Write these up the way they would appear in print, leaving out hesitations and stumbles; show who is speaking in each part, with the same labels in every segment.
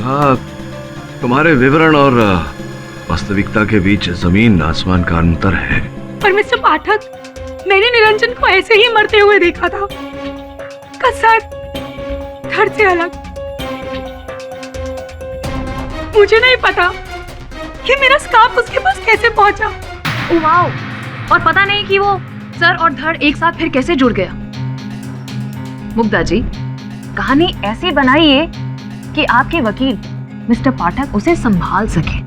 Speaker 1: हाँ, तुम्हारे विवरण और वास्तविकता के बीच जमीन आसमान का अंतर है।
Speaker 2: पर मिस्टर पाठक, मैंने निरंजन को ऐसे ही मरते हुए देखा था, का सर धड़ से अलग। मुझे नहीं पता कि मेरा स्कार्फ उसके पास कैसे पहुंचा।
Speaker 3: Oh wow! और पता नहीं कि वो सर और धड़ एक साथ फिर कैसे जुड़ गया। मुग्धा जी, कहानी ऐसी बनाइए कि आपके वकील मिस्टर पाठक उसे संभाल सके।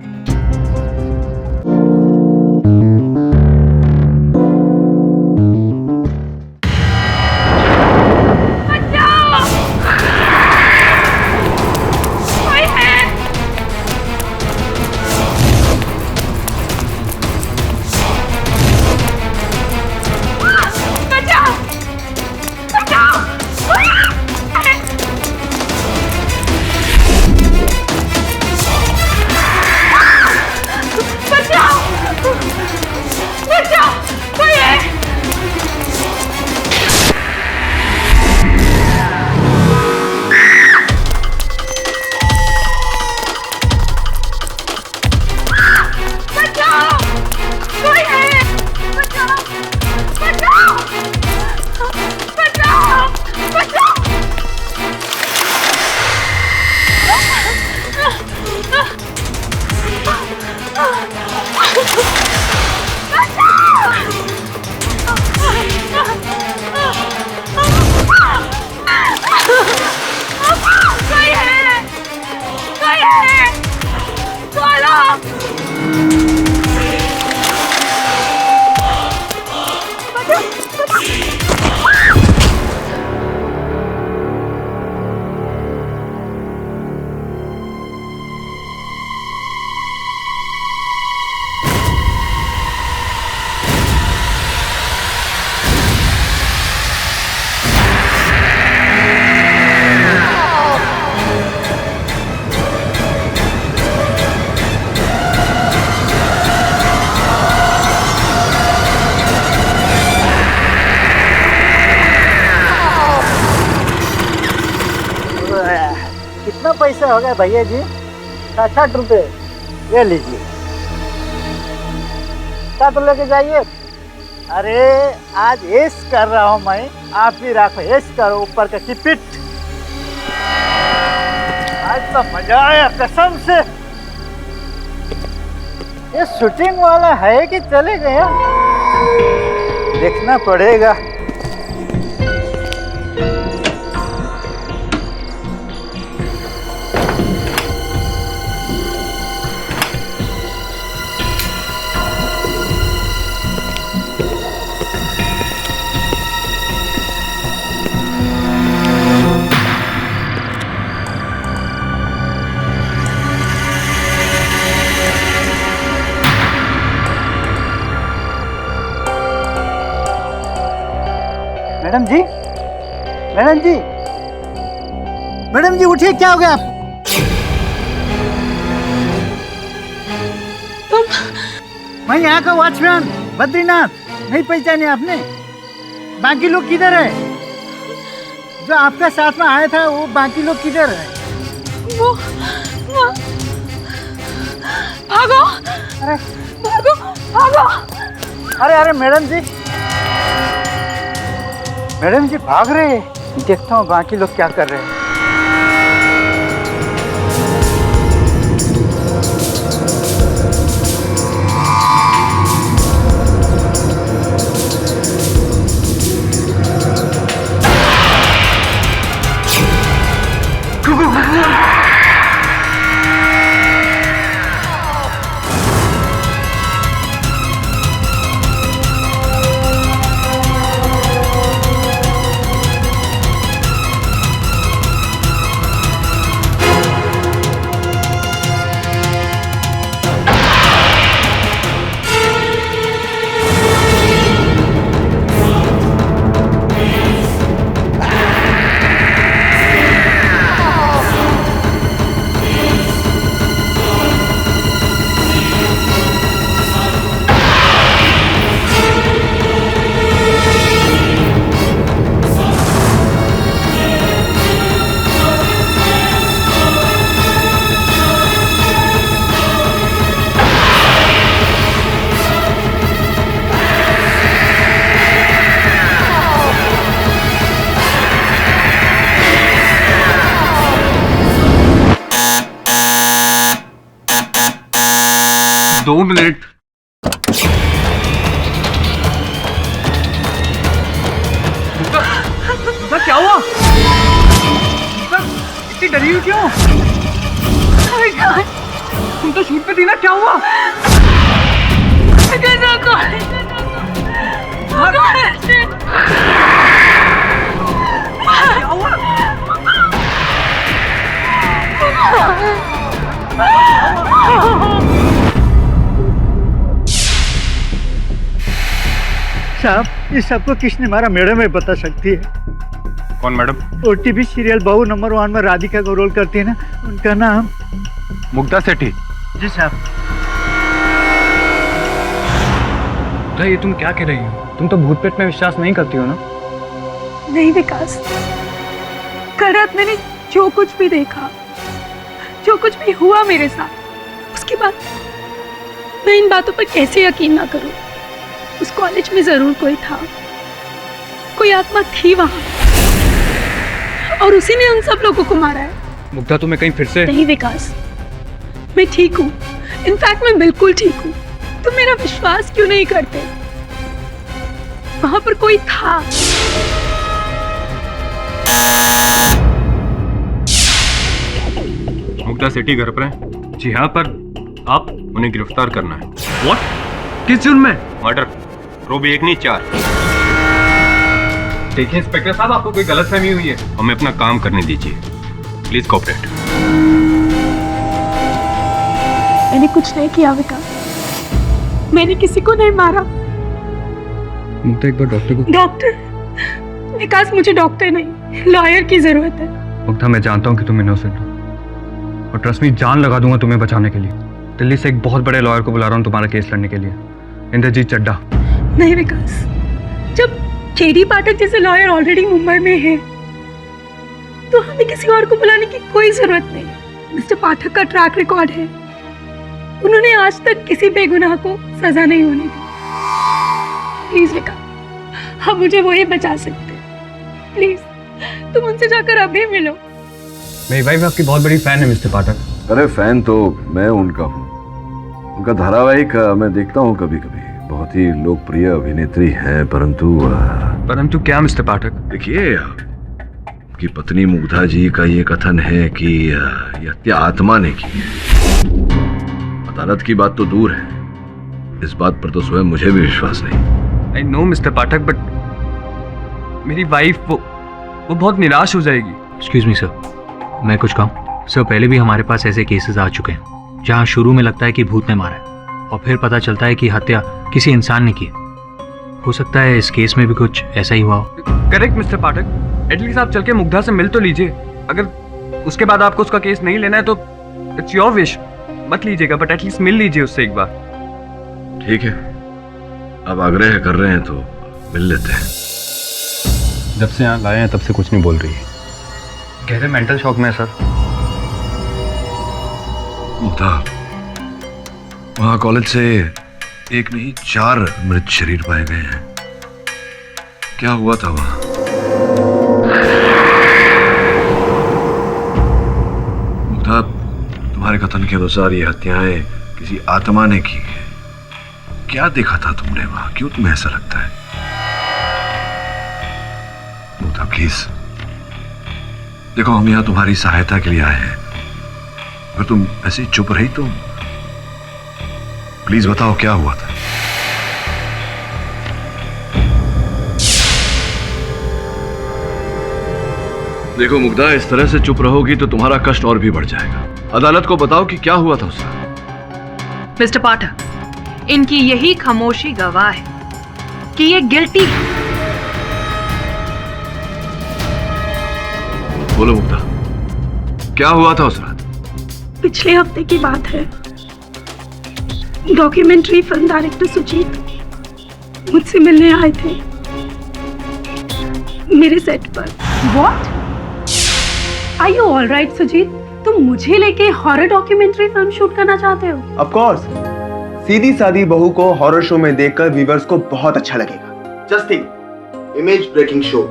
Speaker 4: पैसे हो गए भैया जी? 60 रुपये ये लीजिए। क्या तो लेके जाइए। अरे आज ऐश कर रहा हूँ मैं, आप भी रखो, ऐश करो ऊपर का किपिट। आज तो मजा आया कसम से। ये शूटिंग वाला है कि चले गया, देखना पड़ेगा। मैडम जी, मैडम जी, मैडम जी उठिए, क्या हो गया आप?
Speaker 2: तुम?
Speaker 4: मैं यहाँ का वॉचमैन बद्रीनाथ, नहीं पहचाने आपने? बाकी लोग किधर है? जो आपका साथ में आया था वो बाकी लोग किधर है?
Speaker 2: वो भागो,
Speaker 4: अरे
Speaker 2: भागो, भागो।
Speaker 4: अरे मैडम जी, मैडम जी भाग रहे हैं। देखता हूँ बाकी लोग क्या कर रहे हैं।
Speaker 5: 2 मिनट। मुग्धा, क्या हुआ? मुग्धा, इतनी डरी हुई क्यों? तुम तो शूट पे थी ना, क्या हुआ? क्या हुआ?
Speaker 4: साहब, इस सबको किसने मारा मैडम है बता सकती है?
Speaker 5: कौन मैडम?
Speaker 4: ओटीवी सीरियल बहू नंबर 1 में राधिका को रोल करती है ना, उनका नाम
Speaker 5: मुग्धा सेठी।
Speaker 4: जी साहब।
Speaker 5: ये तुम क्या कह रही हो? तुम तो भूत प्रेत में विश्वास नहीं करती हो ना?
Speaker 2: नहीं विकास, कल रात मैंने जो कुछ भी देखा, जो कुछ भी हुआ मेरे साथ, उसके बाद मैं इन बातों पर कैसे यकीन ना करूं? उस कॉलेज में जरूर कोई था, कोई आत्मा थी वहां, और उसी ने उन सब लोगों को मारा है।
Speaker 5: मुग्धा, तुम्हें कहीं फिर से?
Speaker 2: नहीं विकास, मैं ठीक हूँ। इनफैक्ट मैं बिल्कुल ठीक हूँ। तुम मेरा विश्वास क्यों नहीं करते? वहां पर कोई था।
Speaker 5: मुग्धा सेठी घर पर है? जी हाँ, पर आप उन्हें गिरफ्तार करना है। What? किस जुर्म में? मर्डर। रोबी 1 नहीं 4। देखिए इंस्पेक्टर साहब, आपको कोई गलतफहमी हुई है। हमें अपना काम करने दीजिए, प्लीज कोऑपरेट।
Speaker 2: मैंने कुछ नहीं किया विकास, मैंने किसी को नहीं मारा।
Speaker 5: मुग्धा, एक बार डॉक्टर को।
Speaker 2: डॉक्टर? विकास, मुझे डॉक्टर नहीं, लॉयर की जरूरत है।
Speaker 5: मुग्धा, मैं जानता हूँ कि तुम इनोसेंट हो, और ट्रस्ट मी, जान लगा दूंगा तुम्हें बचाने के लिए। दिल्ली से एक बहुत बड़े लॉयर को बुला रहा हूँ तुम्हारा केस लड़ने के लिए, इंद्रजीत चड्ढा।
Speaker 2: नहीं विकास, जब केडी पाठक जैसे लॉयर ऑलरेडी मुंबई में है, तो हमें किसी और को बुलाने की कोई जरूरत नहीं। मिस्टर पाठक का ट्रैक रिकॉर्ड है, उन्होंने आज तक किसी बेगुनाह को सजा नहीं होने दी। प्लीज विकास, हम मुझे वही बचा सकते हैं। प्लीज तुम उनसे जाकर अभी मिलो।
Speaker 5: मेरी वाइफ आपकी बहुत बड़ी फैन है मिस्टर पाठक।
Speaker 1: अरे फैन तो मैं उनका हूँ, उनका धारावाहिक मैं देखता हूँ कभी कभी। बहुत ही लोकप्रिय अभिनेत्री हैं, परंतु
Speaker 5: क्या मिस्टर पाठक?
Speaker 1: देखिए, कि पत्नी मुग्धा जी का ये कथन है कि ये हत्या आत्मा ने की है। अदालत की बात तो दूर है, इस बात पर तो स्वयं मुझे भी विश्वास नहीं।
Speaker 5: I know mister Pathak, but मेरी वाइफ वो बहुत निराश हो जाएगी।
Speaker 6: एक्सक्यूज मी सर, मैं कुछ कहूँ? सर, पहले भी हमारे पास ऐसे केसेस आ चुके हैं जहाँ शुरू में लगता है कि भूत ने मारा है और फिर पता चलता है कि हत्या किसी इंसान ने की। हो सकता है इस केस में भी कुछ ऐसा ही हुआ हो।
Speaker 5: करेक्ट मिस्टर पाठक, एटलीस्ट आप चल के मुग्धा से मिल तो लीजिए। अगर उसके बाद आपको उसका केस नहीं लेना है तो इट्स योर विश, मत लीजिएगा, बट एटलीस्ट मिल लीजिए उससे एक बार।
Speaker 1: ठीक है, अब आग्रह कर रहे हैं तो मिल लेते हैं।
Speaker 5: जब से यहाँ लाए हैं तब से कुछ नहीं बोल रही है।
Speaker 6: गहरे मेंटल शॉक में सर।
Speaker 1: मुग्धा, वहाँ कॉलेज से 1 नहीं 4 मृत शरीर पाए गए हैं। क्या हुआ था वहाँ? मुग्धा, तुम्हारे कथन के अनुसार ये हत्याएं किसी आत्मा ने की है। क्या देखा था तुमने वहां? क्यों तुम्हें ऐसा लगता है? मुग्धा प्लीज, देखो हम यहाँ तुम्हारी सहायता के लिए आए हैं। अगर तुम ऐसे ही चुप रही तो प्लीज बताओ क्या हुआ था। देखो मुग्धा, इस तरह से चुप रहोगी तो तुम्हारा कष्ट और भी बढ़ जाएगा। अदालत को बताओ कि क्या हुआ था उसका।
Speaker 3: मिस्टर पाठक, इनकी यही खामोशी गवाह है कि ये गिल्टी है।
Speaker 1: बोलो मुग्धा, क्या हुआ था उस रात?
Speaker 2: पिछले हफ्ते की बात है। डॉक्यूमेंट्री फिल्म डायरेक्टर सुजीत मुझसे मिलने आए थे मेरे सेट पर। What? Are you all right Sujit? तुम मुझे लेके हॉरर डॉक्यूमेंट्री फिल्म शूट करना चाहते हो?
Speaker 7: ऑफ कोर्स, सीधी सादी बहू को हॉरर शो में देखकर व्यूअर्स को बहुत अच्छा लगेगा। Just think, image breaking show.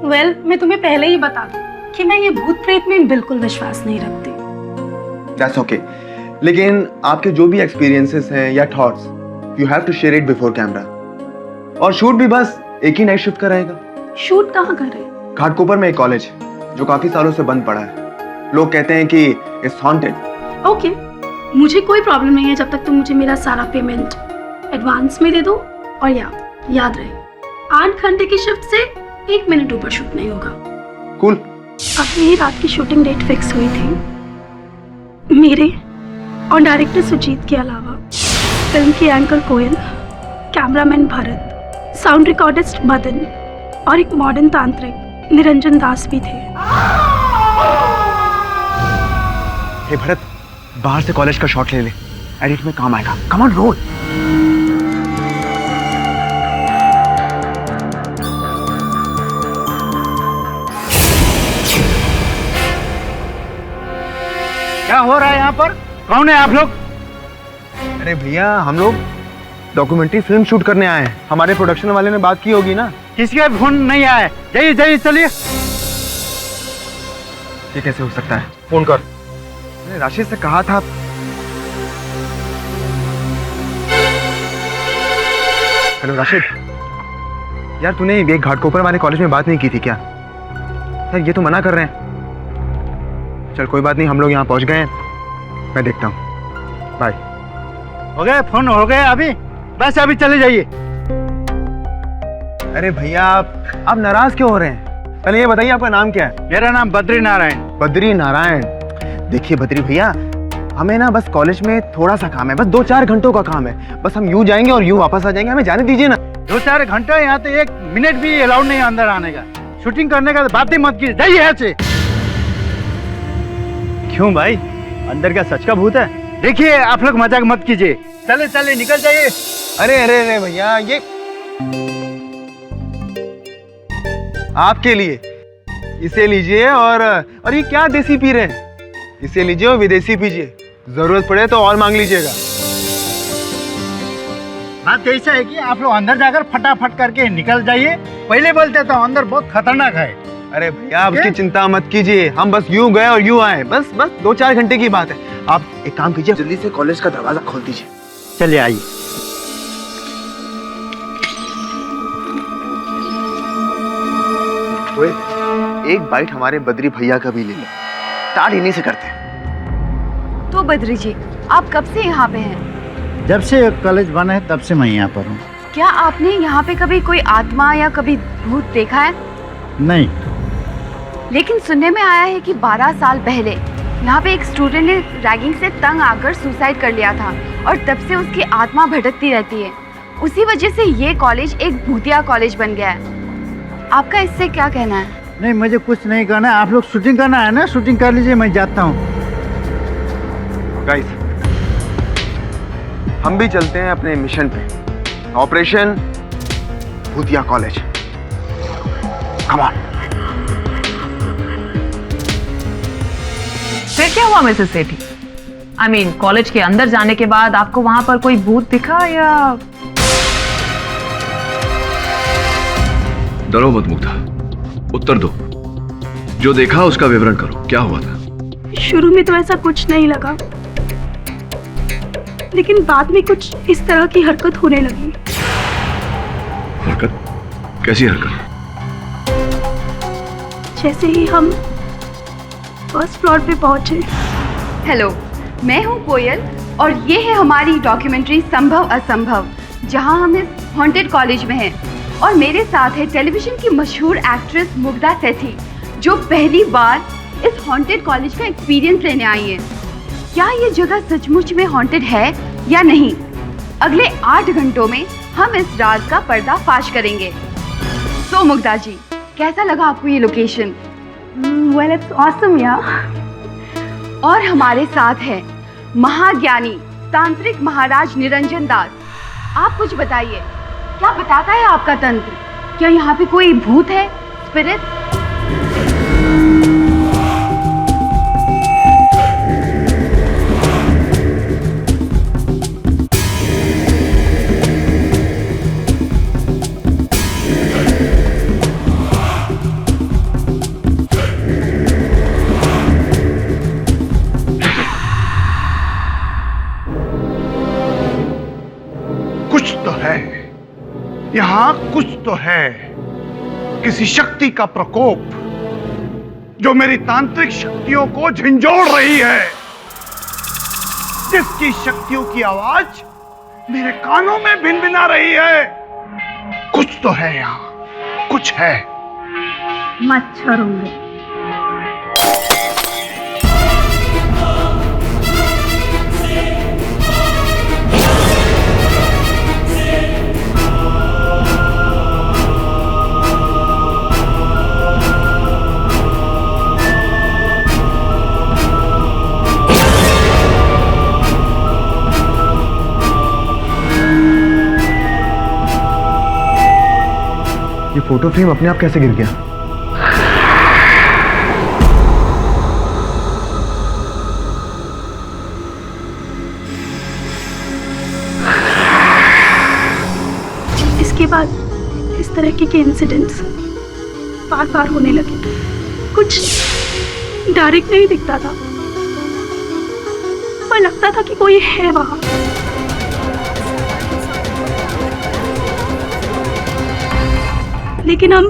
Speaker 2: Well, मैं तुम्हें पहले ही बता दूं कि मैं ये भूत प्रेत में बिल्कुल विश्वास नहीं रखती।
Speaker 7: That's okay. लेकिन आपके जो भी एक्सपीरियंसेस हैं या thoughts, you have to share it before camera. और शूट भी बस एक ही नाइट शिफ्ट का रहेगा।
Speaker 2: शूट कहाँ कर रहे हैं?
Speaker 7: घाटकोपर में एक कॉलेज जो काफी सालों से बंद पड़ा है। लोग कहते हैं कि इट्स हॉन्टेड।
Speaker 2: ओके, मुझे कोई प्रॉब्लम नहीं है जब तक तुम मुझे मेरा सारा पेमेंट एडवांस में दे दो। और याद रहे 8 घंटे की शिफ्ट से 1 मिनट ऊपर शूट नहीं होगा।
Speaker 7: कूल।
Speaker 2: अभी ही रात की शूटिंग डेट फिक्स हुई थी। मेरे और डायरेक्टर सुजीत के अलावा फिल्म की anchor Koyal, cameraman Bharat, sound recordist Madan और एक मॉडर्न तांत्रिक निरंजन दास भी थे।
Speaker 7: हे भरत, बाहर से कॉलेज का शॉट ले ले, एडिट में काम आएगा। Come on roll.
Speaker 4: क्या हो रहा है यहाँ पर? कौन है आप लोग?
Speaker 7: अरे भैया, हम लोग डॉक्यूमेंट्री फिल्म शूट करने आए हैं। हमारे प्रोडक्शन वाले ने बात की होगी ना।
Speaker 4: किसी का फोन नहीं आया है। जाइए जाइए, चलिए।
Speaker 7: ये कैसे हो सकता है? फोन कर। मैंने राशिद से कहा था। हेलो राशिद, यार तूने ये घाटकोपर वाले कॉलेज में बात नहीं की थी क्या? यार ये तो मना कर रहे हैं। चल कोई बात नहीं, हम लोग यहाँ पहुँच गए हैं, मैं देखता हूँ। बाय।
Speaker 4: हो गए? फोन हो गए अभी? बस अभी चले जाइए।
Speaker 7: अरे भैया, आप नाराज क्यों हो रहे हैं? पहले ये बताइए आपका नाम क्या है?
Speaker 4: मेरा नाम बद्री नारायण।
Speaker 7: बद्री नारायण। देखिए बद्री भैया, हमें ना बस कॉलेज में थोड़ा सा काम है, बस 2-4 घंटों का काम है। बस हम यूं जाएंगे और यूं वापस आ जाएंगे, हमें जाने दीजिए ना।
Speaker 4: 2-4 घंटा? यहाँ तो 1 मिनट भी अलाउड नहीं है अंदर आने का। शूटिंग करने का बात ही मत कीजिए, जाइए यहाँ से। क्यों भाई, अंदर क्या सच का भूत है? देखिए आप लोग मजाक मत कीजिए, चले चले निकल जाइए।
Speaker 7: अरे अरे अरे भैया, ये आपके लिए, इसे लीजिए। और ये क्या देसी पी रहे हैं? इसे लीजिए और विदेशी पीजिए, जरूरत पड़े तो और मांग लीजिएगा।
Speaker 4: बात ऐसा है कि आप लोग अंदर जाकर फटाफट करके निकल जाइए। पहले बोलते तो अंदर बहुत खतरनाक है।
Speaker 7: अरे भैया, आप उसकी चिंता मत कीजिए, हम बस यूं गए और यूं आए। बस 2-4 घंटे की बात है। आप एक काम कीजिए, जल्दी से कॉलेज का दरवाजा खोल दीजिए।
Speaker 4: चलिए आइए।
Speaker 7: तो एक बाइट हमारे बद्री भैया का भी ले लो, स्टार्ट इन्हीं से करते हैं।
Speaker 3: तो बद्री जी, आप कब से यहाँ पे हैं?
Speaker 4: जब से कॉलेज बना है तब से मैं यहाँ पर हूँ।
Speaker 3: क्या आपने यहाँ पे कभी कोई आत्मा या कभी भूत देखा है?
Speaker 4: नहीं।
Speaker 3: लेकिन सुनने में आया है कि 12 साल पहले यहाँ पे एक स्टूडेंट ने रैगिंग से तंग आकर सुसाइड कर लिया था और तब से उसकी आत्मा भटकती रहती है। उसी वजह से ये कॉलेज एक भूतिया कॉलेज बन गया है। आपका इससे क्या कहना है?
Speaker 4: नहीं, मुझे कुछ नहीं करना है। आप लोग शूटिंग करना है ना, शूटिंग कर लीजिए, मैं जाता हूँ।
Speaker 7: गाइस, हम भी चलते हैं अपने मिशन पे, ऑपरेशन भूतिया कॉलेज। Come on.
Speaker 3: फिर क्या हुआ Mrs Sethi? I mean, college के अंदर जाने के बाद आपको वहां पर कोई भूत दिखा या?
Speaker 1: डरो मत मुग्धा, उत्तर दो। जो देखा उसका विवरण करो, क्या हुआ था?
Speaker 2: शुरू में तो ऐसा कुछ नहीं लगा, लेकिन बाद में कुछ इस तरह की हरकत होने लगी।
Speaker 1: हरकत? कैसी हरकत?
Speaker 2: जैसे ही हम फर्स्ट फ्लोर पे पहुंचे।
Speaker 3: हेलो, मैं हूँ कोयल और ये है हमारी डॉक्यूमेंट्री संभव असंभव, जहाँ हम इस हॉन्टेड कॉलेज में हैं। और मेरे साथ है टेलीविजन की मशहूर एक्ट्रेस मुग्धा सेठी, जो पहली बार इस हॉन्टेड कॉलेज का एक्सपीरियंस लेने आई है। क्या ये जगह सचमुच में हॉन्टेड है या नहीं? अगले 8 घंटों में हम इस राज का पर्दाफाश करेंगे। तो मुग्धा जी, कैसा लगा आपको ये location?
Speaker 2: Well, it's awesome, yeah.
Speaker 3: और हमारे साथ है महाज्ञानी तांत्रिक महाराज निरंजन दास। आप कुछ बताइए, क्या बताता है आपका तंत्र? क्या यहाँ पे कोई भूत है, स्पिरिट?
Speaker 8: यहाँ कुछ तो है, किसी शक्ति का प्रकोप जो मेरी तांत्रिक शक्तियों को झंझोड़ रही है, जिसकी शक्तियों की आवाज मेरे कानों में भिनभिना रही है। कुछ तो है यहाँ, कुछ है।
Speaker 2: मच्छर होंगे।
Speaker 7: ये फोटो फ्रेम अपने आप कैसे गिर गया?
Speaker 2: इसके बाद इस तरह के इंसिडेंट्स बार बार होने लगे। कुछ डायरेक्ट नहीं दिखता था, पर लगता था कि कोई है वहां। लेकिन हम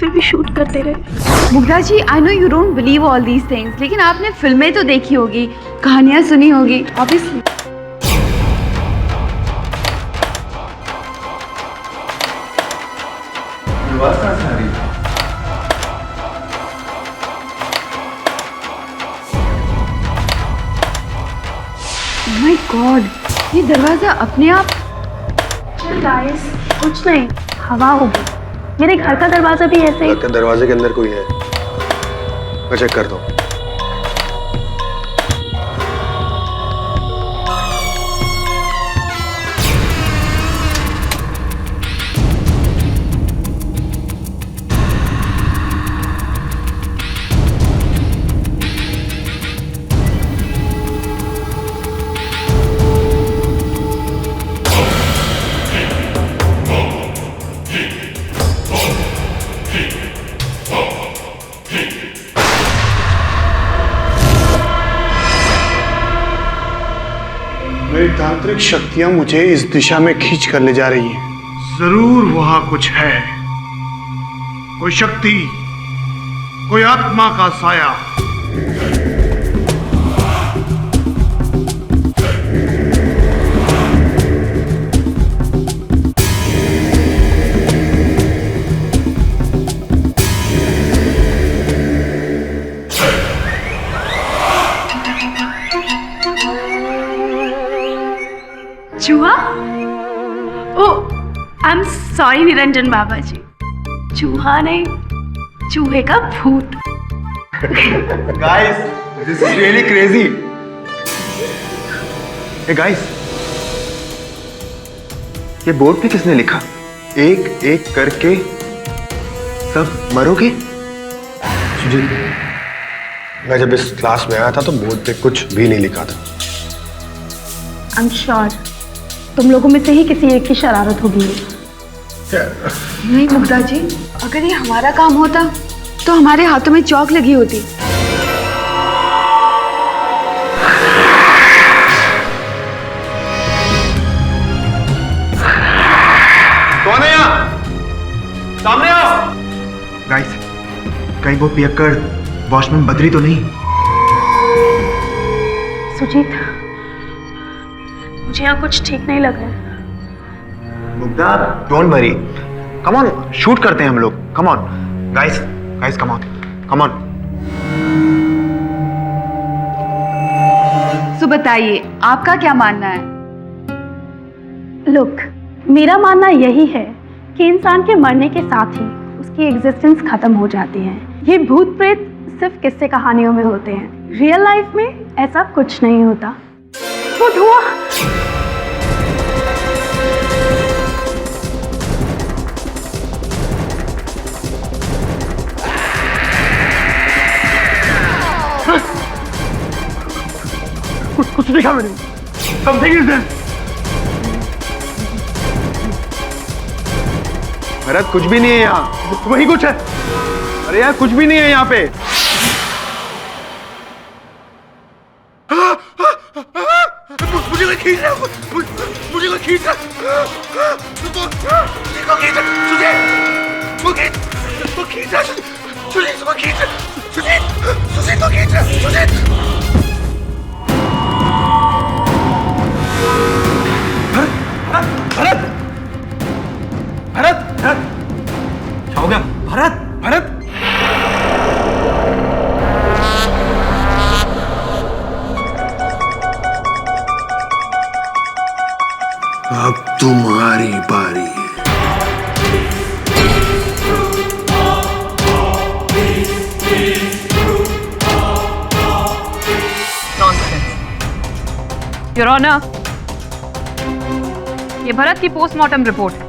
Speaker 2: फिर भी शूट करते रहे।
Speaker 9: Mugdha ji, I know you don't believe all these things, लेकिन आपने फिल्में तो देखी होगी, कहानियां सुनी होगी, ऑब्वियसली। माय गॉड, ये दरवाजा अपने आप।
Speaker 2: गाइस, कुछ नहीं, हवा होगी। मेरे घर का दरवाजा भी ऐसे ही।
Speaker 7: दरवाजे के अंदर कोई है, मैं चेक करता हूँ।
Speaker 8: मेरी तांत्रिक शक्तियां मुझे इस दिशा में खींच कर ले जा रही हैं। जरूर वहां कुछ है, कोई शक्ति, कोई आत्मा का साया।
Speaker 2: चूहा? ओ, आई एम सॉरी निरंजन बाबा जी, चूहा नहीं, चूहे का भूत।
Speaker 7: Guys, this is really crazy. Hey guys, ये बोर्ड पे किसने लिखा? एक एक करके सब मरोगे? सुजीत, मैं जब इस क्लास में आया था तो बोर्ड पे कुछ भी नहीं लिखा था।
Speaker 2: आई एम श्योर तुम लोगों में से ही किसी एक की शरारत होगी।
Speaker 9: नहीं मुग्धा जी, अगर ये हमारा काम होता तो हमारे हाथों में चौक लगी होती।
Speaker 7: कौन है यहाँ? सामने आओ। गाइस, कहीं वो पियक्कड़ वॉचमैन बद्री तो नहीं?
Speaker 2: सुजीत, मुझे यहाँ कुछ ठीक नहीं लग रहा है।
Speaker 7: Mugdha, don't worry, come on, shoot करते हैं हम लोग। Come on guys, guys come on, come on.
Speaker 9: So बताइए, आपका क्या मानना है?
Speaker 2: लुक, मेरा मानना यही है कि इंसान के मरने के साथ ही उसकी एग्जिस्टेंस खत्म हो जाती है। ये भूत प्रेत सिर्फ किस्से कहानियों में होते हैं, रियल लाइफ में ऐसा कुछ नहीं होता। वो धुआं,
Speaker 8: कुछ देखा मैंने। Something is there.
Speaker 7: भरत, कुछ भी नहीं है यहाँ।
Speaker 8: वही कुछ है।
Speaker 7: अरे यार, कुछ भी नहीं है यहाँ पे।
Speaker 8: मुझे कोई खींच रहा है, मुझे कोई खींच रहा है।
Speaker 7: हो गया भरत भरत
Speaker 8: अब तुम्हारी बारी है।
Speaker 3: योर ऑनर, ये भरत की पोस्टमार्टम रिपोर्ट है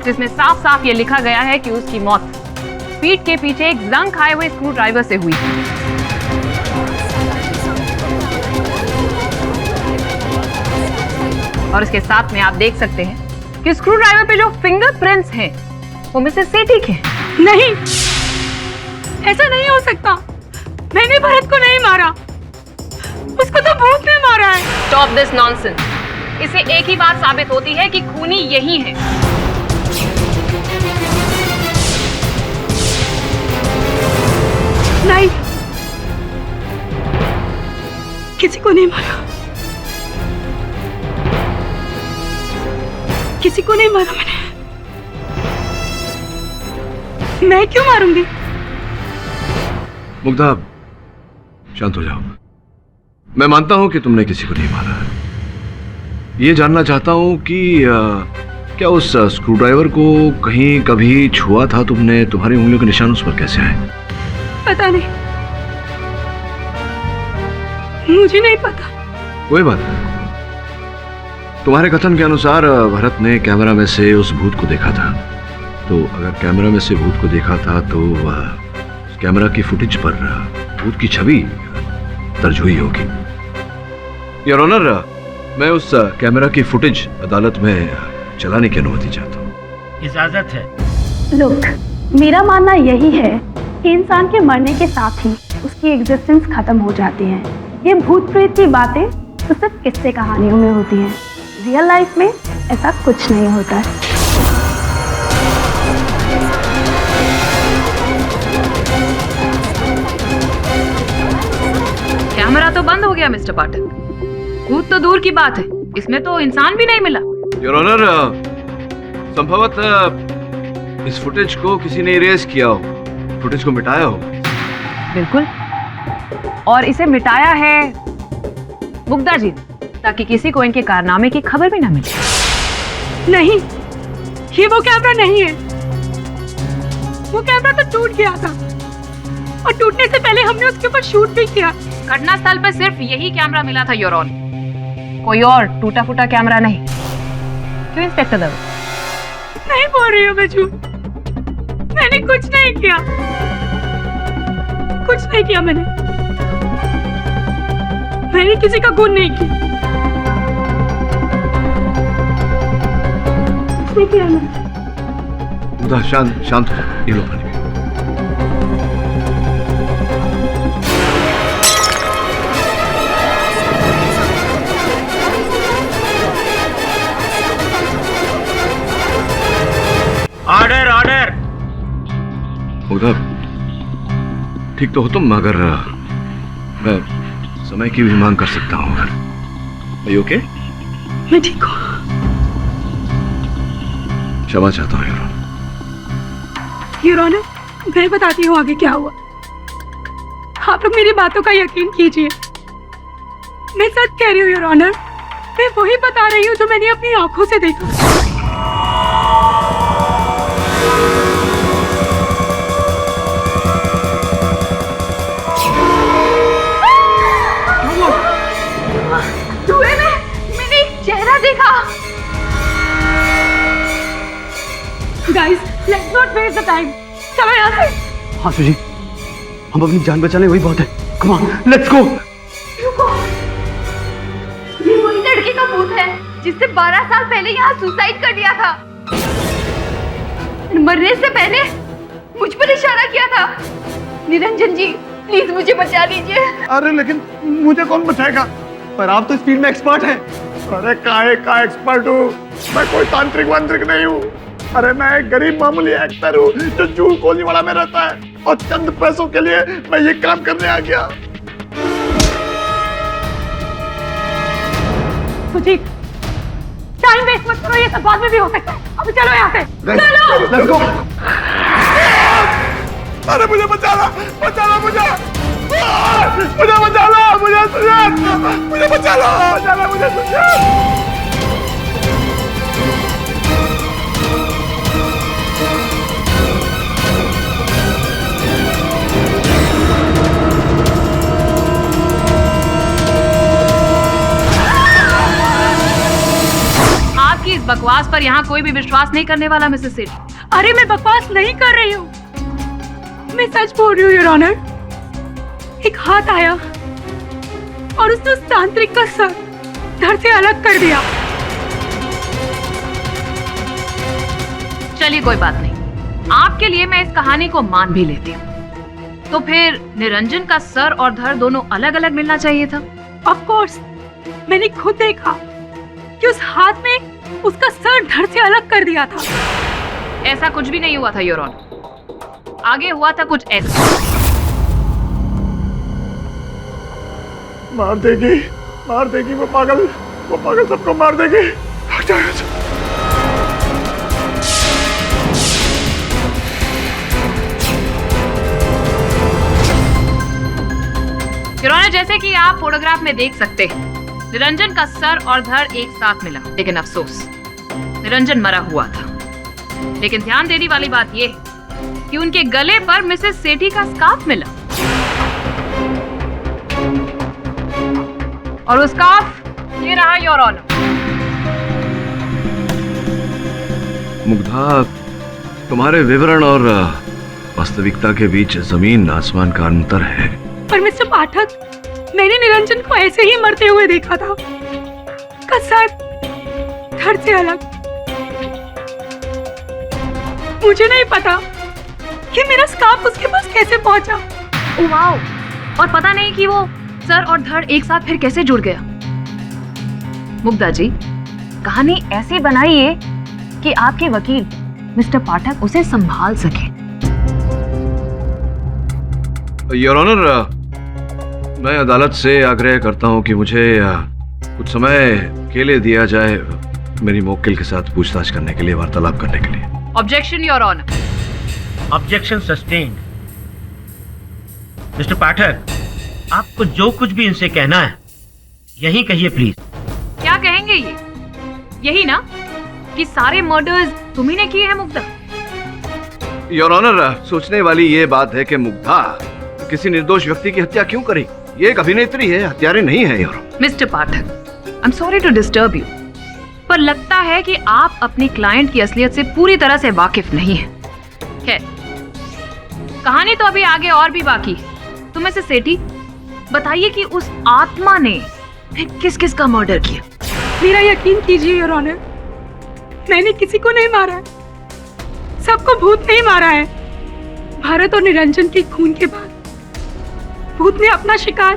Speaker 3: जिसमें साफ साफ ये लिखा गया है कि उसकी मौत पीठ के पीछे एक जंग खाए हुए स्क्रू ड्राइवर से हुई। और इसके साथ में आप देख सकते हैं कि स्क्रू ड्राइवर पे जो फिंगरप्रिंट्स हैं वो मिसेस सेठी के हैं।
Speaker 2: नहीं, ऐसा नहीं हो सकता। मैंने भरत को नहीं मारा, उसको तो भूत ने मारा है।
Speaker 3: Stop this nonsense. इसे एक ही बात साबित होती है कि खूनी यही है।
Speaker 2: नहीं, किसी को नहीं मारा, किसी को नहीं मारा मैंने। मैं क्यों मारूंगी?
Speaker 1: मुग्धा, शांत हो जाओ। मैं मानता हूं कि तुमने किसी को नहीं मारा। ये जानना चाहता हूं कि क्या उस स्क्रू ड्राइवर को कहीं कभी छुआ था तुमने? तुम्हारी उंगलियों के निशान उस पर कैसे आए?
Speaker 2: पता नहीं, मुझे नहीं पता।
Speaker 1: कोई बात नहीं। तुम्हारे कथन के अनुसार भरत ने कैमरा में से उस भूत को देखा था, तो अगर कैमरा में से भूत को देखा था तो उस कैमरा की फुटेज पर भूत की छवि दर्ज हुई होगी। योर ऑनर, मैं उस कैमरा की फुटेज अदालत में चलाने की अनुमति चाहता हूँ।
Speaker 4: इजाजत है।
Speaker 2: लुक, मेरा मानना यही है कि इंसान के मरने के साथ ही उसकी एग्जिस्टेंस खत्म हो जाती है। ये भूत प्रेत की बातें तो सिर्फ किस्से कहानियों में होती हैं। रियल लाइफ में ऐसा कुछ नहीं होता है।
Speaker 3: कैमरा तो बंद हो गया मिस्टर पाठक। भूत तो दूर की बात है, इसमें तो इंसान भी नहीं मिला।
Speaker 1: योर ऑनर, संभवतः इस फुटेज को किसी ने इरेज किया हो, फुटेज को मिटाया हो।
Speaker 3: बिल्कुल, और इसे मिटाया है मुग्धा जी, ताकि किसी को इनके कारनामे की खबर भी ना मिले।
Speaker 2: नहीं, ये वो कैमरा नहीं है। वो कैमरा तो टूट गया था और टूटने से पहले हमने उसके ऊपर शूट भी किया।
Speaker 3: घटना स्थल पर सिर्फ यही कैमरा मिला था योर ऑनर, कोई और टूटा फूटा कैमरा नहीं। क्यों इंस्पेक्टर दवे?
Speaker 2: नहीं बोल रही हूँ मैं झूठ। मैंने कुछ नहीं किया, कुछ नहीं किया मैंने किसी का खून नहीं किया। कुछ नहीं किया मैंने।
Speaker 1: मुग्धा, शांत हो जाओ। ये लो पानी पियो।
Speaker 4: Order order.
Speaker 1: मुग्धा, ठीक तो हो तुम, मगर मैं समय की भी मांग कर सकता हूँ। Are you okay?
Speaker 2: मैं ठीक हूँ।
Speaker 1: क्षमा चाहता हूँ
Speaker 2: योर ऑनर, मैं बताती हूँ आगे क्या हुआ। आप लोग मेरी बातों का यकीन कीजिए, मैं सच कह रही हूँ योर ऑनर। मैं वही बता रही हूँ जो मैंने अपनी आंखों से देखा।
Speaker 9: धुएं में मैंने एक चेहरा देखा।
Speaker 2: Guys, let's not waste the time. चलो यहाँ से।
Speaker 7: हाँ सुजी, हम अपनी जान बचा लें, वही बहुत है। Come on, let's go.
Speaker 9: रुको, ये वही लड़के का भूत है जिसने 12 साल पहले यहाँ सुसाइड कर लिया था। मरने से पहले मुझ पर इशारा किया था। निरंजन जी, प्लीज मुझे बचा लीजिए।
Speaker 8: अरे लेकिन मुझे कौन बचाएगा?
Speaker 7: पर आप तो इस फील्ड में एक्सपर्ट हैं।
Speaker 8: अरे काहे का एक्सपर्ट हूँ? मैं कोई तांत्रिक वांत्रिक नहीं हूँ। अरे मैं एक गरीब मामूली एक्टर हूँ जो जूल कोलीवाड़ा में रहता है, और चंद पैसों के लिए मैं ये काम करने आ गया।
Speaker 2: सुजीत, टाइम वेस्ट मत करो, ये सब बाद में भी हो सकता है। अभी चलो यहाँ से, चलो।
Speaker 7: Let's go.
Speaker 8: अरे मुझे बचाना, बचाना मुझे बचाना, मुझे सुजीत, मुझे बचाना मुझे सुजीत।
Speaker 3: आपकी इस बकवास पर यहाँ कोई भी विश्वास नहीं करने वाला मिसेस सेठी।
Speaker 2: अरे मैं बकवास नहीं कर रही हूँ, मैं सच बोल रही हूँ योर ऑनर। एक हाथ आया और उसने उस तांत्रिक का सर धड़ से अलग कर दिया।
Speaker 3: चलिए कोई बात नहीं, आपके लिए मैं इस कहानी को मान भी लेती हूँ। तो फिर निरंजन का सर और धड़ दोनों अलग अलग मिलना चाहिए था।
Speaker 2: ऑफ कोर्स, मैंने खुद देखा कि उस हाथ में उसका सर धड़ से अलग कर दिया था।
Speaker 3: ऐसा कुछ भी नहीं हुआ था योर ऑनर, आगे हुआ था कुछ ऐसा।
Speaker 8: मार देगी वो पागल सबको मार देगी। भाग जाओ यहाँ से।
Speaker 3: योर ऑनर, जैसे कि आप फोटोग्राफ में देख सकते हैं, निरंजन का सर और धड़ एक साथ मिला, लेकिन अफसोस निरंजन मरा हुआ था। लेकिन ध्यान देने वाली बात यह है कि उनके गले पर मिसेस सेठी का स्कार्फ मिला, और वो स्कार्फ ये रहा योर ऑनर।
Speaker 1: मुग्धा, तुम्हारे विवरण और वास्तविकता के बीच जमीन आसमान का अंतर है।
Speaker 2: पर मिस्टर पाठक, मैंने निरंजन को ऐसे ही मरते हुए देखा था, उसका सर धड़ से अलग। मुझे नहीं पता कि मेरा स्कार्फ उसके पास कैसे पहुंचा।
Speaker 3: ओह वाओ, और पता नहीं कि वो सर और धड़ एक साथ फिर कैसे जुड़ गया। मुग्धा जी, कहानी ऐसी बनाइए कि आपके वकील मिस्टर पाठक उसे संभाल सके।
Speaker 1: योर ऑनर, मैं अदालत से आग्रह करता हूं कि मुझे कुछ समय अकेले दिया जाए, मेरी मुवक्किल के साथ पूछताछ करने के लिए, वार्तालाप करने के लिए।
Speaker 3: Objection your honour.
Speaker 10: Objection sustained. Mister Pathak, आपको जो कुछ भी इनसे कहना है यही कहिए प्लीज।
Speaker 3: क्या कहेंगे ये? यही ना कि सारे मर्डर्स तुम्ही ने किए हैं मुग्धा?
Speaker 1: योर ऑनर, सोचने वाली ये बात है कि मुग्धा किसी निर्दोष व्यक्ति की हत्या क्यों करेगी। ये एक अभिनेत्री है, हत्यारे नहीं है। Your
Speaker 3: mister Pathak, I am sorry to disturb you, पर लगता है कि आप अपनी क्लाइंट की असलियत से पूरी तरह से वाकिफ नहीं हैं। खैर, कहानी तो अभी आगे और भी बाकी है। तो मिसेस सेठी, बताइए कि उस आत्मा ने फिर किस किस का मर्डर किया?
Speaker 2: मेरा यकीन कीजिए योर ऑनर, मैंने किसी को नहीं मारा है, सबको भूत ने ही मारा है। भारत और निरंजन के खून के बाद भूत ने अपना शिकार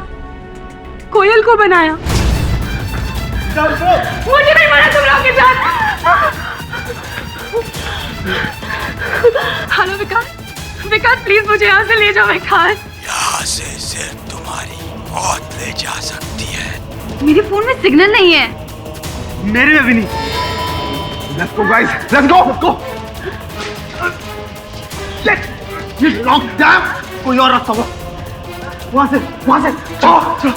Speaker 2: कोयल को बनाया। मुझे नहीं मारा तुम लोग के साथ। हेलो विकास, विकास प्लीज मुझे यहाँ से ले जाओ। विकास,
Speaker 11: यहाँ से सिर्फ तुम्हारी मौत ले जा सकती है।
Speaker 9: मेरे फोन में सिग्नल नहीं है।
Speaker 7: मेरे में भी नहीं। Let's go guys, let's go. ये लॉक डैम, कोई और रास्ता होगा। वहां से चलो।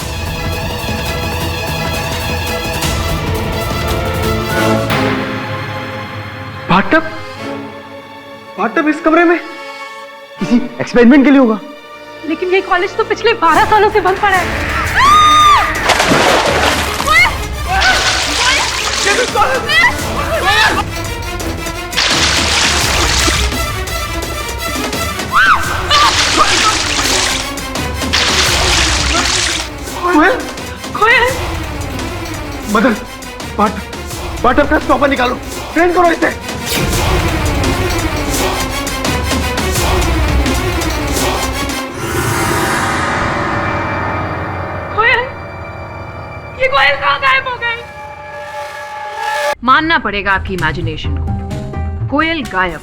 Speaker 7: पार्टनर इस कमरे में किसी एक्सपेरिमेंट के लिए होगा।
Speaker 2: लेकिन ये कॉलेज तो पिछले 12 सालों से बंद पड़ा है। कोयल,
Speaker 7: मदन, पार्टनर का स्टॉपर निकालो, ट्रेन करो इसे।
Speaker 2: कोयल, ये कोयल कहाँ गायब हो गई?
Speaker 3: मानना पड़ेगा आपकी इमेजिनेशन को। कोयल गायब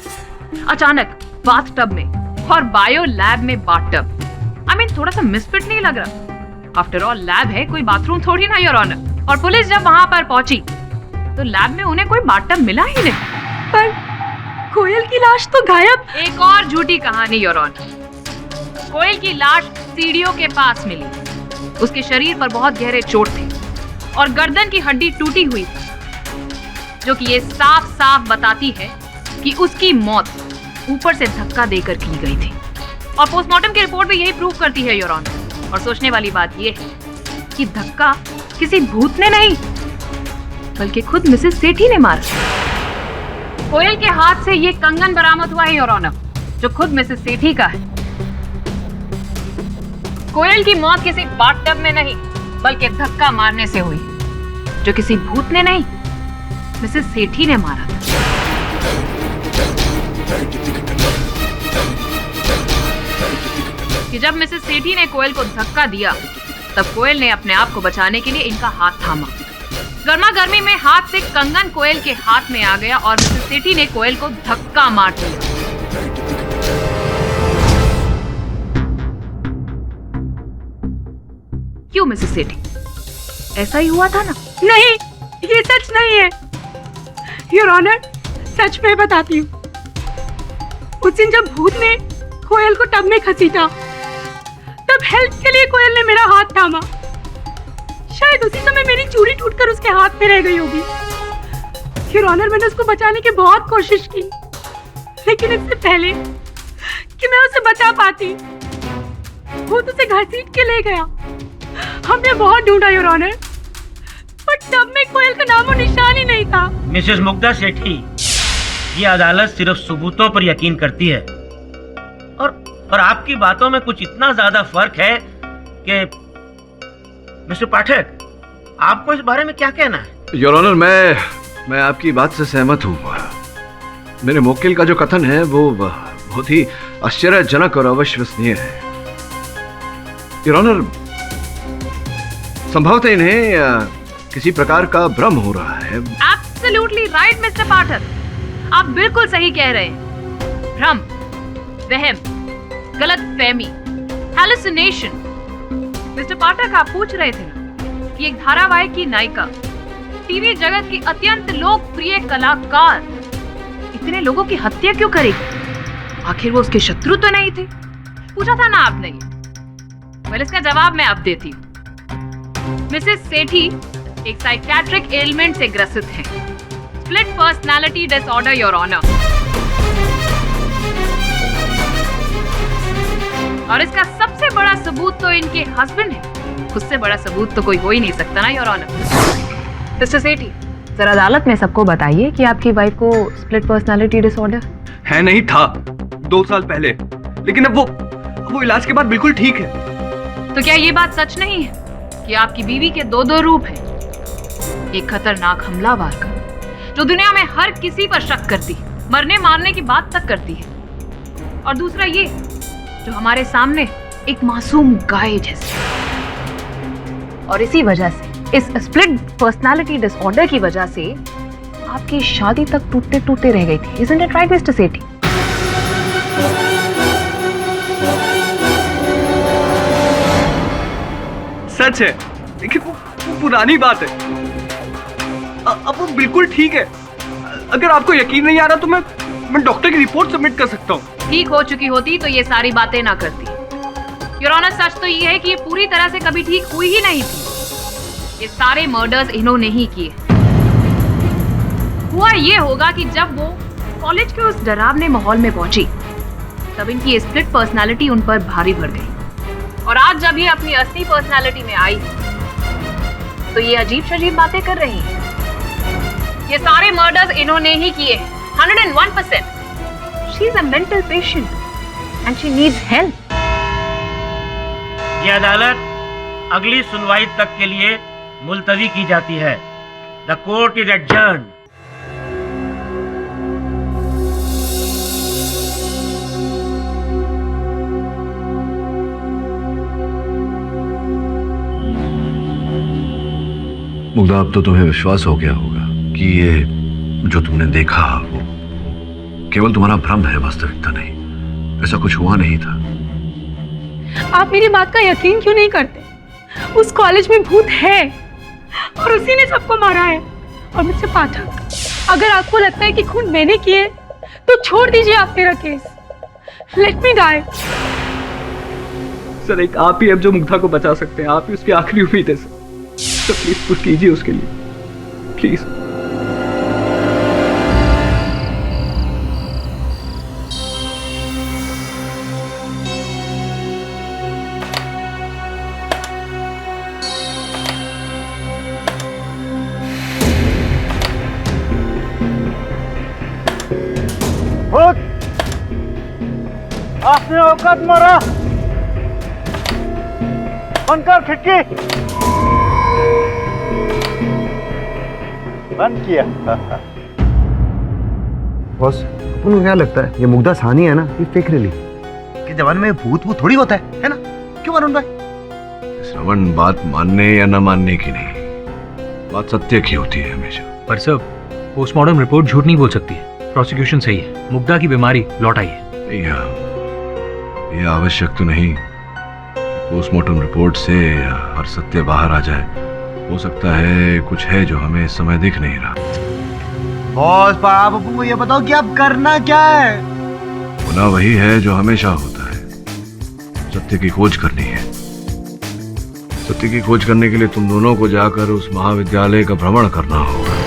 Speaker 3: अचानक बाथटब में, और बायो लैब में बाथटब। आई मीन थोड़ा सा मिसफिट नहीं लग रहा? आफ्टर ऑल लैब है, कोई बाथरूम थोड़ी ना, योर ऑनर। और पुलिस जब वहां पर पहुंची तो लैब में उन्हें कोई बाथटब मिला ही नहीं।
Speaker 2: पर कोयल की लाश तो गायब।
Speaker 3: एक और झूठी कहानी योर ऑनर। कोयल की लाश सीढ़ियों के पास मिली। उसके शरीर पर बहुत गहरे चोट थे और गर्दन की हड्डी टूटी हुई थी, जो कि ये साफ साफ बताती है कि उसकी मौत ऊपर से धक्का देकर की गई थी। और पोस्टमार्टम की रिपोर्ट भी यही प्रूव करती है योर ऑनर। और सोचने वाली बात यह है कि धक्का किसी भूत ने नहीं, बल्कि खुद मिसेस सेठी ने मारा। कोयल के हाथ से ये कंगन बरामद हुआ है योर ऑनर, जो खुद मिसेस सेठी का है। कोयल की मौत किसी बाथटब में नहीं, बल्कि धक्का मारने से हुई, जो किसी भूत ने नहीं, मिसेस सेठी ने मारा था। कि जब मिसेस सेठी ने कोयल को धक्का दिया, तब कोयल ने अपने आप को बचाने के लिए इनका हाथ थामा। गर्मा गर्मी में हाथ से कंगन कोयल के हाथ में आ गया और मिसेस सेठी ने कोयल को धक्का मार दिया। क्यों मिसेस सेठी, ऐसा ही हुआ था ना?
Speaker 2: नहीं, ये सच नहीं है योर ऑनर। सच में बताती हूँ। उस दिन जब भूत ने कोयल को टब में घसीटा, तब हेल्प के लिए कोयल ने मेरा हाथ थामा। शायद उसी समय मेरी चूड़ी टूटकर उसके हाथ में रह गई होगी। योर ऑनर, मैंने उसको बचाने की बहुत कोशिश की, लेकिन इससे पहले कि मैं उसे बचा पाती, भूत उसे घसीट के ले गया। हमने बहुत ढूंढा योर ऑनर, पर टब में कोयल का नामो निशान ही नहीं था।
Speaker 10: मिसेस मुग्धा सेठी, ये अदालत सिर्फ सबूतों पर यकीन करती है, और आपकी बातों में कुछ इतना ज्यादा फर्क है कि मिस्टर पाठक, आपको इस बारे में क्या कहना है?
Speaker 1: योर ऑनर, मैं आपकी बात से सहमत हूँ। मेरे मुवक्किल का जो कथन है वो बहुत ही आश्चर्यजनक और अविश्वसनीय है। योर ऑनर, संभवतः इन्हें किसी प्रकार का भ्रम हो रहा है।
Speaker 3: एब्सोल्युटली राइट मिस्टर पाठक, आप बिल्कुल सही कह रहे हैं। भ्रम, वहम, गलतफहमी, हैलुसिनेशन। मिस्टर पाठक, आप पूछ रहे थे ना कि एक धारावाहिक की नायिका, टीवी जगत की अत्यंत लोकप्रिय कलाकार इतने लोगों की हत्या क्यों करेगी? आखिर वो उसके शत्रु तो नहीं थे? पूछा था ना आपने। वेल, इसका जवाब मैं अब देती हूँ। मिसेस सेठी एक साइकियाट्रिक एलिमेंट से ग्रसित हैं, split personality disorder your honour. और इसका सबसे बड़ा सबूत तो इनके हस्बैंड है। उससे बड़ा सबूत तो कोई हो ही नहीं सकता ना योर ऑनर। मिस्टर सेठी, जरा अदालत में सबको बताइए कि आपकी वाइफ को स्प्लिट पर्सनालिटी डिसऑर्डर
Speaker 5: है। नहीं था 2 साल पहले, लेकिन अब वो इलाज के बाद बिल्कुल ठीक है।
Speaker 3: तो क्या ये बात सच नहीं है कि आपकी बीवी के दो रूप हैं? एक खतरनाक हमलावर का, जो दुनिया में हर किसी पर शक करती है, मरने मारने की बात तक करती है, और दूसरा ये जो हमारे सामने एक मासूम गाय जैसे। और इसी वजह से, इस स्प्लिट पर्सनालिटी डिसऑर्डर की वजह से आपकी शादी तक टूटते टूटते रह गई थी। Isn't it right, मिस्टर सेठी?
Speaker 5: सच है, लेकिन वो पुरानी बात है। अब वो बिल्कुल ठीक है। अगर आपको यकीन नहीं आ रहा तो मैं डॉक्टर की रिपोर्ट सबमिट कर सकता हूँ।
Speaker 3: ठीक हो चुकी होती तो ये सारी बातें ना करती। योर ऑनर, सच तो ये है कि ये पूरी तरह से कभी ठीक हुई ही नहीं थी। ये सारे मर्डर्स इन्होंने ही किए। हुआ ये होगा कि जब वो कॉलेज के उस डरावने माहौल में पहुंची, तब इनकी स्प्लिट पर्सनालिटी उन पर भारी पड़ गई। और आज जब ये अपनी असली पर्सनालिटी में आई, तो ये अजीब शजीब बातें कर रही है। ये सारे मर्डर्स इन्होंने ही किए, 101%। She is a mental patient and she needs help.
Speaker 10: ये अदालत अगली सुनवाई तक के लिए मुलतवी की जाती है। The court is adjourned.
Speaker 1: Mugdha, अब तो तुम्हें विश्वास हो गया होगा कि ये जो तुमने देखा वो केवल तुम्हारा भ्रम है, वास्तविकता नहीं। ऐसा कुछ हुआ नहीं था।
Speaker 2: आप मेरी बात का यकीन क्यों नहीं करते? उस कॉलेज में भूत है और उसी ने सबको मारा है। और मिस्टर पाठक, अगर आपको लगता है कि खून मैंने किए तो छोड़ दीजिए आप मेरा case. Let me die.
Speaker 5: Sir, एक आप ही अब जो मुग्धा को बचा सकते हैं, आप ही उसकी आखिरी उम्मीद है सर। तो प्लीज कुछ कीजिए उसके लिए, प्लीज।
Speaker 4: आपने औकात मारा, बंद कर खिड़की। बंद किया।
Speaker 7: बॉस, अपन को क्या लगता है ये मुग्धा सानी है ना, ये फेक रिली के जमाने में भूत वो थोड़ी होता है ना? क्यों वरुण भाई?
Speaker 1: श्रवण, बात मानने या न मानने की नहीं, बात सत्य की होती है हमेशा।
Speaker 6: पर सर, पोस्टमार्टम रिपोर्ट झूठ नहीं बोल सकती है। प्रोसिक्यूशन सही है, मुग्धा की बीमारी लौट आई है।
Speaker 1: नहीं, ये आवश्यक तो नहीं। पोस्टमार्टम रिपोर्ट से हर सत्य बाहर आ जाए। हो सकता है कुछ है जो हमें इस समय दिख नहीं रहा।
Speaker 7: बॉस, आप अपन को ये बताओ कि आप करना क्या है?
Speaker 1: होना वही है जो हमेशा होता है, सत्य की खोज करनी है। सत्य की खोज करने के लिए तुम दोनों को जाकर उस महाविद्यालय का भ्रमण करना होगा।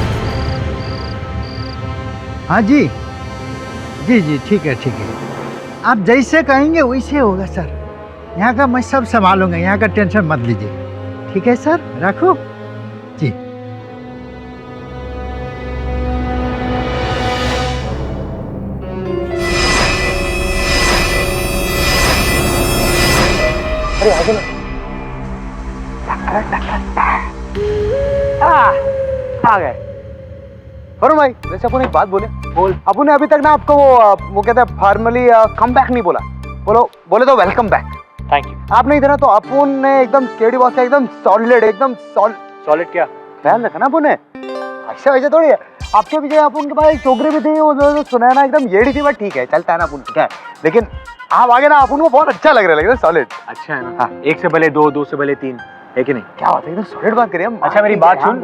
Speaker 4: हाँ जी, जी जी, ठीक है ठीक है। आप जैसे कहेंगे वैसे होगा सर। यहाँ का मैं सब संभालूंगा, यहाँ का टेंशन मत लीजिए। ठीक है सर, रखो जी।
Speaker 7: अरे आगे ना। आ गए। वरुण भाई, वैसे अपन एक बात बोले। बोल। अपन ने अभी तक ना आपको वो कहते हैं फॉर्मली कम बैक नहीं बोला। बोले तो वेलकम बैक।
Speaker 6: Thank you.
Speaker 7: आपने इधर तो अपन ने एकदम केडी बॉस का एकदम सॉलिड, एकदम
Speaker 6: सॉलिड क्या?
Speaker 7: ख्याल रखा ना अपन ने। ऐसा वैसे थोड़ी है। आपके पीछे अपन के पास एक छोकरी भी थी, वो जो सुना ना एकदम येड़ी थी, बट ठीक है, चलता है ना अपन क्या है। लेकिन आप आगे ना अपन को बहुत अच्छा लग रहा है, एकदम सॉलिड।
Speaker 6: अच्छा है ना? हाँ। एक से भले दो, दो से भले तीन, है कि नहीं?
Speaker 7: क्या बात है, एकदम सॉलिड बात करिए हम।
Speaker 6: अच्छा, मेरी बात सुन।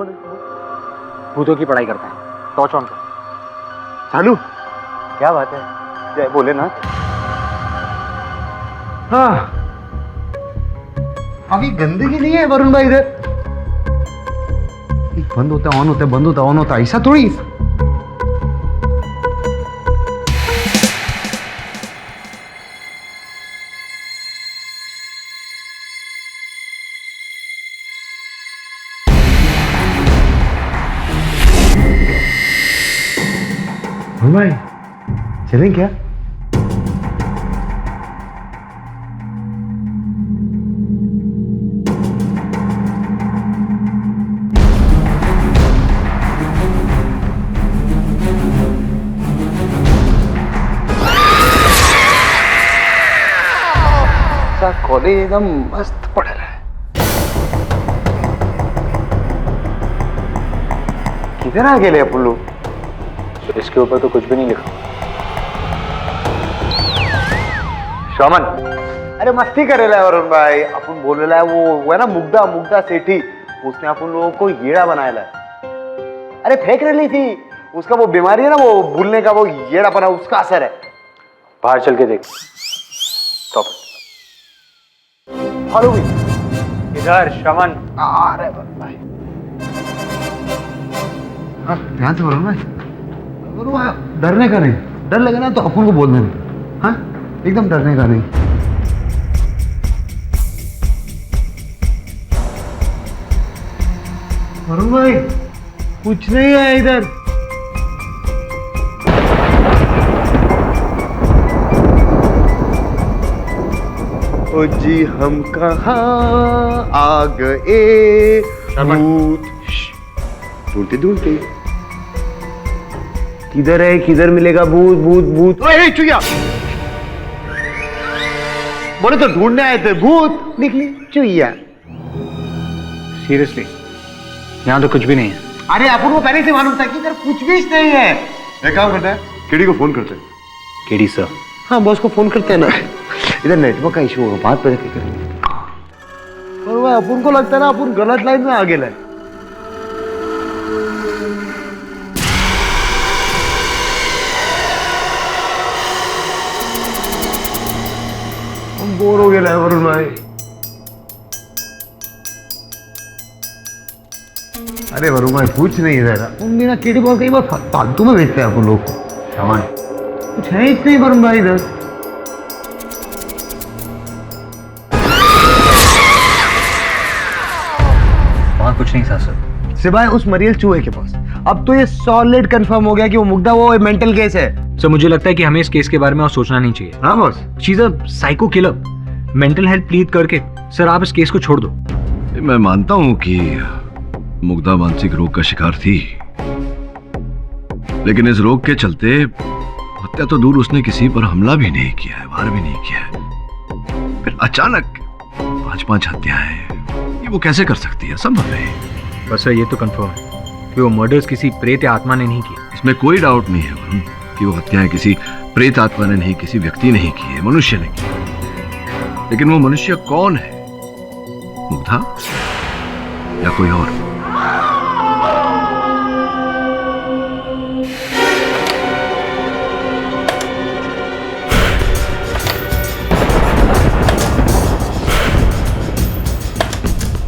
Speaker 6: भूतों की पढ़ाई करता है, टॉर्च ऑन कर।
Speaker 7: चालू। क्या बात है, जय बोले ना। हाँ, अभी गंदगी नहीं है वरुण भाई इधर। बंद होता है ऑन होता है, बंद होता है ऑन होता है, ऐसा थोड़ी। वरुण भाई, चलें क्या? कॉलेज एकदम मस्त पढ़ रहा है। किधर आ गए अपन लोग?
Speaker 6: इसके ऊपर तो कुछ भी नहीं लिखा।
Speaker 7: शोमन, अरे मस्ती कर रहा है वरुण भाई। अपन बोल रहा है वो है ना मुग्धा सेठी, उसने अपन लोगों को येड़ा बनाया है। अरे फेंक रही थी, उसका वो बीमारी है ना, वो भूलने का, वो येड़ा बना, उसका असर है।
Speaker 6: बाहर चल के देख। स्टॉप।
Speaker 7: फॉलो भी
Speaker 6: इधर शमन।
Speaker 7: अरे भाई, हाँ ध्यान से वरुण भाई। डरने का नहीं, डर लगे ना तो अपन को बोलना नहीं। हाँ, एकदम डरने का नहीं। वरुण भाई, कुछ नहीं है इधर। ओ जी हम कहाँ आ गए भूत। ढूंढते ढूंढते किधर है, किधर मिलेगा भूत भूत भूत। ओए चुया, बोले तो ढूंढने आए थे, भूत निकली चुईया।
Speaker 6: सीरियसली, यहाँ तो कुछ भी नहीं है।
Speaker 7: अरे अपन को पहले से मालूम था कि इधर कुछ भी नहीं है। एक काम करता है, केडी को फोन करते हैं।
Speaker 6: KD sir.
Speaker 7: हाँ बॉस को फोन करते हैं ना, इधर नेटवर्क का इशू होगा, बात पहले करेंगे। और वह अपन को लगता है ना अपन गलत लाइन में आगे लाए। हम बोर हो गए वरुण भाई। अरे वरुण भाई पूछ नहीं रहा, तुम बिना केडी बॉल कई बार फालतू में बेचते हैं अपन लोग को सामान। कुछ है ही नहीं वरुण भाई इधर।
Speaker 6: वहाँ कुछ नहीं था सर,
Speaker 7: सिवाय उस मरियल चूहे के पास। अब तो ये सॉलिड कंफर्म हो गया कि वो मुग्धा वो मेंटल केस है।
Speaker 6: सर मुझे लगता है कि हमें इस केस के बारे में और सोचना नहीं चाहिए।
Speaker 7: हाँ boss,
Speaker 6: she is a psycho killer. Mental health plead करके सर आप इस केस को छोड़ दो।
Speaker 1: मैं मानता हूं कि मुग्धा मानसिक रोग का शिकार थी, लेकिन इस रोग के चलते हत्या तो दूर उसने किसी पर हमला भी नहीं किया है, वार भी नहीं किया है। फिर अचानक 5-5 हत्याएं, ये वो कैसे कर सकती है? संभव है।
Speaker 6: बस सर ये तो कंफर्म है कि वो मर्डर्स किसी प्रेत या आत्मा ने नहीं किए।
Speaker 1: इसमें कोई डाउट नहीं है वरुण कि वो हत्याएं किसी प्रेत आत्मा ने नहीं, किसी व्यक्ति ने ही की है, मनुष्य ने की। लेकिन वो मनुष्य कौन है? मुग्धा या कोई और?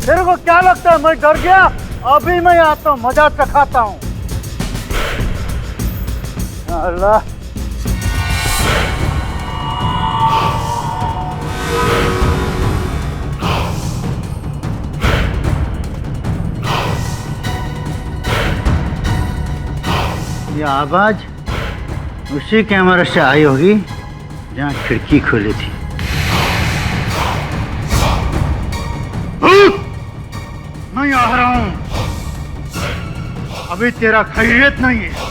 Speaker 4: तेरे को क्या लगता है मैं डर गया? अभी मैं आता हूँ, मजा चखाता हूँ। अल्लाह ये आवाज उसी कैमरे से आई होगी जहाँ खिड़की खोली थी। मैं आ रहा हूं, अभी तेरा खैरियत नहीं है।